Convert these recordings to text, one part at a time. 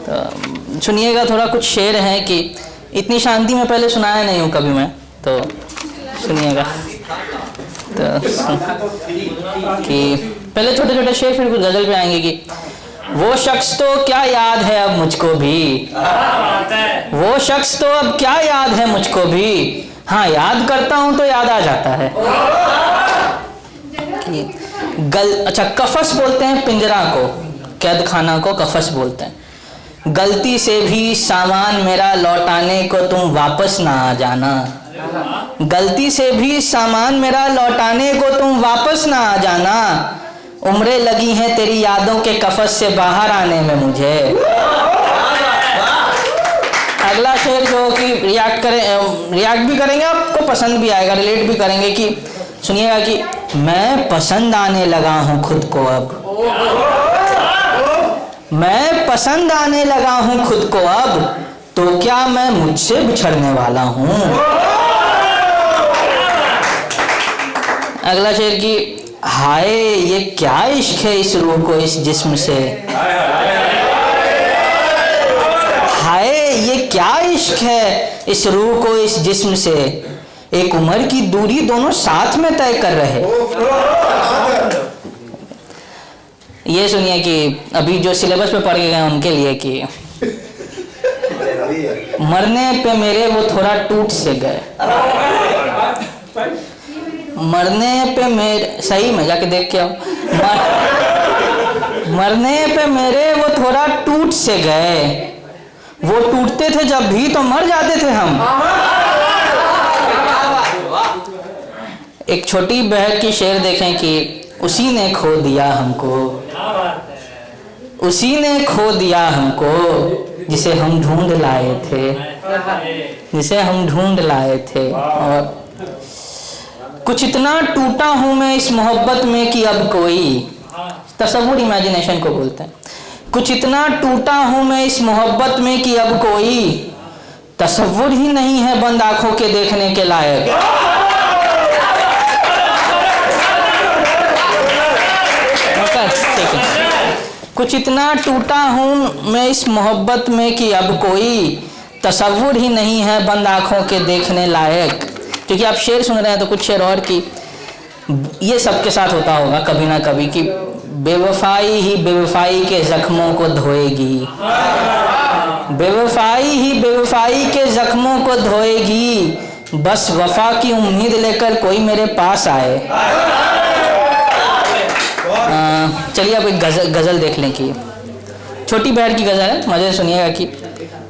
तो सुनिएगा, थोड़ा कुछ शेर हैं कि इतनी शांति में पहले सुनाया नहीं हूँ कभी मैं, तो सुनिएगा। तो कि पहले छोटे छोटे शेर, फिर कुछ गज़ल पे आएंगे कि वो शख्स तो क्या याद है अब मुझको भी, वो शख्स तो अब क्या याद है मुझको भी, हाँ याद करता हूँ तो याद आ जाता है। अच्छा, कफस बोलते हैं पिंजरा को, कैद खाना को कफस बोलते हैं। गलती से भी सामान मेरा लौटाने को तुम वापस ना आ जाना, गलती से भी सामान मेरा लौटाने को तुम वापस ना आ जाना, उम्रें लगी हैं तेरी यादों के कफस से बाहर आने में मुझे। अगला शेर जो कि रिएक्ट भी करेंगे, आपको पसंद भी आएगा, रिलेट भी करेंगे कि सुनिएगा कि मैं पसंद आने लगा हूं खुद को अब, मैं पसंद आने लगा हूं खुद को अब, तो क्या मैं मुझसे बिछड़ने वाला हूं। अगला शेर की हाय ये क्या इश्क है इस रूह को इस जिस्म से, हाय ये क्या इश्क है इस रूह को इस जिस्म से, एक उम्र की दूरी दोनों साथ में तय कर रहे। ये सुनिए कि अभी जो सिलेबस पे पढ़ के गए उनके लिए कि मरने पे मेरे वो थोड़ा टूट से गए, मरने पे मेरे, सही में जाके देख के आओ, मरने पे मेरे वो थोड़ा टूट से गए, वो टूटते थे जब भी तो मर जाते थे हम। एक छोटी बहर की शेर देखें कि उसी ने खो दिया हमको, उसी ने खो दिया हमको, जिसे हम ढूंढ लाए थे, जिसे हम ढूंढ लाए थे। और कुछ इतना टूटा हूं मैं इस मोहब्बत में कि अब कोई, तसव्वुर इमेजिनेशन को बोलते हैं, कुछ इतना टूटा हूं मैं इस मोहब्बत में कि अब कोई तसव्वुर ही नहीं है बंद आंखों के देखने के लायक। कुछ इतना टूटा हूं मैं इस मोहब्बत में कि अब कोई तसव्वुर ही नहीं है बंद आंखों के देखने लायक। क्योंकि आप शेर सुन रहे हैं तो कुछ शेर और की, ये सबके साथ होता होगा कभी ना कभी कि बेवफाई ही बेवफाई के जख्मों को धोएगी, बेवफाई ही बेवफाई के जख्मों को धोएगी, बस वफा की उम्मीद लेकर कोई मेरे पास आए। चलिए अब एक गज़ल देख लें कि छोटी बहर की गज़ल है, मज़े से सुनिएगा कि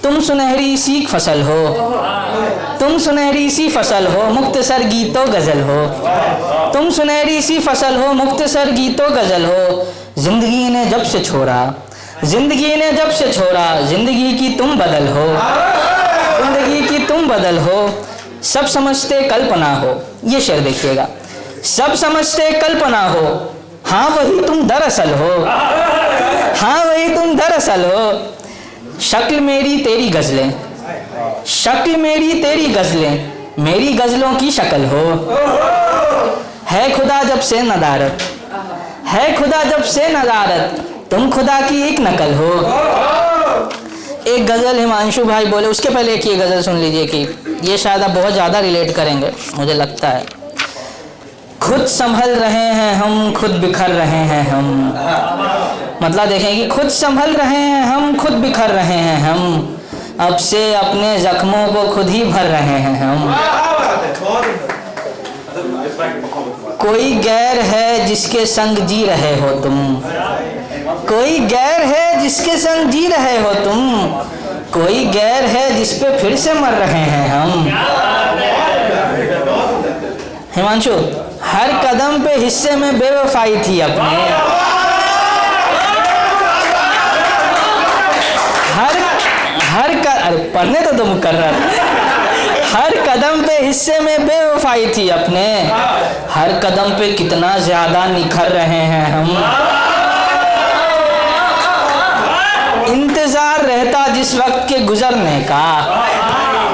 तुम सुनहरी सी फसल हो, तुम सुनहरी सी फसल हो, मुख्तसर गीतो गज़ल हो, तुम सुनहरी सी फसल हो, मुख्तसर गीतो गज़ल हो, जिंदगी ने जब से छोड़ा, जिंदगी ने जब से छोड़ा, जिंदगी की तुम बदल हो, जिंदगी की तुम बदल हो, सब समझते कल्पना हो। ये शेर देखिएगा, सब समझते कल्पना हो, हाँ वही तुम दरअसल हो, हाँ वही तुम दरअसल हो, शक्ल मेरी तेरी गज़लें, शक्ल मेरी तेरी गज़लें, मेरी गज़लों की शक्ल हो, है खुदा जब से नदारत, है खुदा जब से नदारत, तुम खुदा की एक नकल हो। एक गज़ल हिमांशु भाई बोले, उसके पहले एक ये गज़ल सुन लीजिए कि ये शायद आप बहुत ज़्यादा रिलेट करेंगे मुझे लगता है। खुद संभल रहे हैं हम, खुद बिखर रहे हैं हम, मतलब देखें कि खुद संभल रहे हैं हम, खुद बिखर रहे हैं हम, अब से अपने जख्मों को खुद ही भर रहे हैं हम। कोई गैर है जिसके संग जी रहे हो तुम, कोई गैर है जिसके संग जी रहे हो तुम, कोई गैर है जिस पे फिर से मर रहे हैं हम। हिमांशु, हर कदम पे हिस्से में बेवफाई थी अपने, अरे पढ़ने तो तुम कर रहा था। हर कदम पे हिस्से में बेवफाई थी अपने, हर कदम पे कितना ज्यादा निखर रहे हैं हम। इंतजार रहता जिस वक्त के गुजरने का,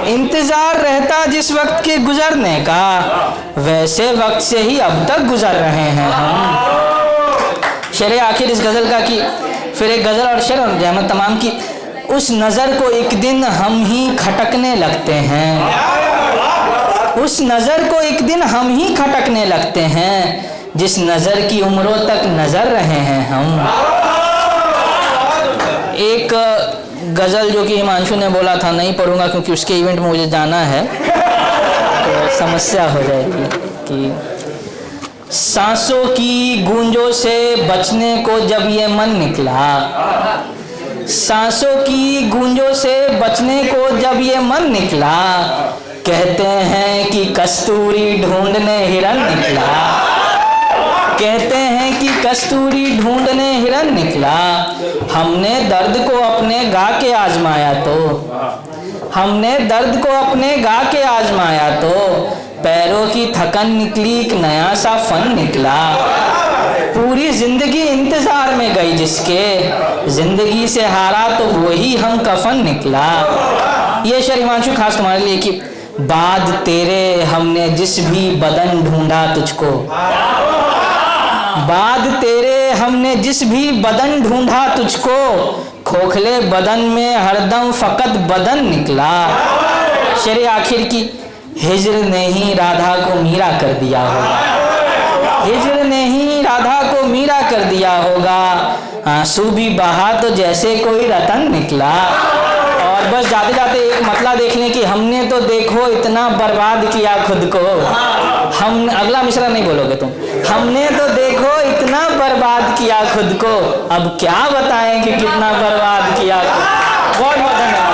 इंतजार रहता जिस वक्त के गुजरने का, वैसे वक्त से ही अब तक गुजर रहे हैं हम। शेर आखिर इस गज़ल का कि फिर एक गज़ल और शेर और जहमत तमाम की, उस नज़र को एक दिन हम ही खटकने लगते हैं, उस नज़र को एक दिन हम ही खटकने लगते हैं, जिस नज़र की उम्रों तक नज़र रहे हैं हम। एक गज़ल जो कि हिमांशु ने बोला था, नहीं पढ़ूंगा क्योंकि उसके इवेंट में मुझे जाना है तो समस्या हो जाएगी, कि सांसों की गूंजों से बचने को जब ये मन निकला, सांसों की गूंजों से बचने को जब ये मन निकला, कहते हैं कि कस्तूरी ढूंढने हिरन निकला, कहते हैं कि कस्तूरी ढूंढने हिरन निकला। हमने दर्द को अपने गा के आजमाया तो, हमने दर्द को अपने गा के आजमाया तो, पैरों की थकन निकली एक नया सा फन निकला। पूरी जिंदगी इंतजार में गई जिसके, जिंदगी से हारा तो वही हम कफन निकला। ये शेर हिमांशु खास तुम्हारे लिए, कि बाद तेरे हमने जिस भी बदन ढूंढा तुझको, बाद तेरे हमने जिस भी बदन ढूंढा तुझको, खोखले बदन में हरदम फकत बदन निकला। शेर आखिर की, हिज्र ने ही राधा को मीरा कर दिया होगा, हिज्र ने ही राधा को मीरा कर दिया होगा, आंसू भी बहा तो जैसे कोई रतन निकला। और बस जाते जाते एक मतला देखने की, हमने तो देखो इतना बर्बाद किया खुद को, हम, अगला मिसरा नहीं बोलोगे तुम, हमने तो देखो इतना बर्बाद किया खुद को, अब क्या बताएं कि कितना बर्बाद किया। बहुत बहुत धन्यवाद।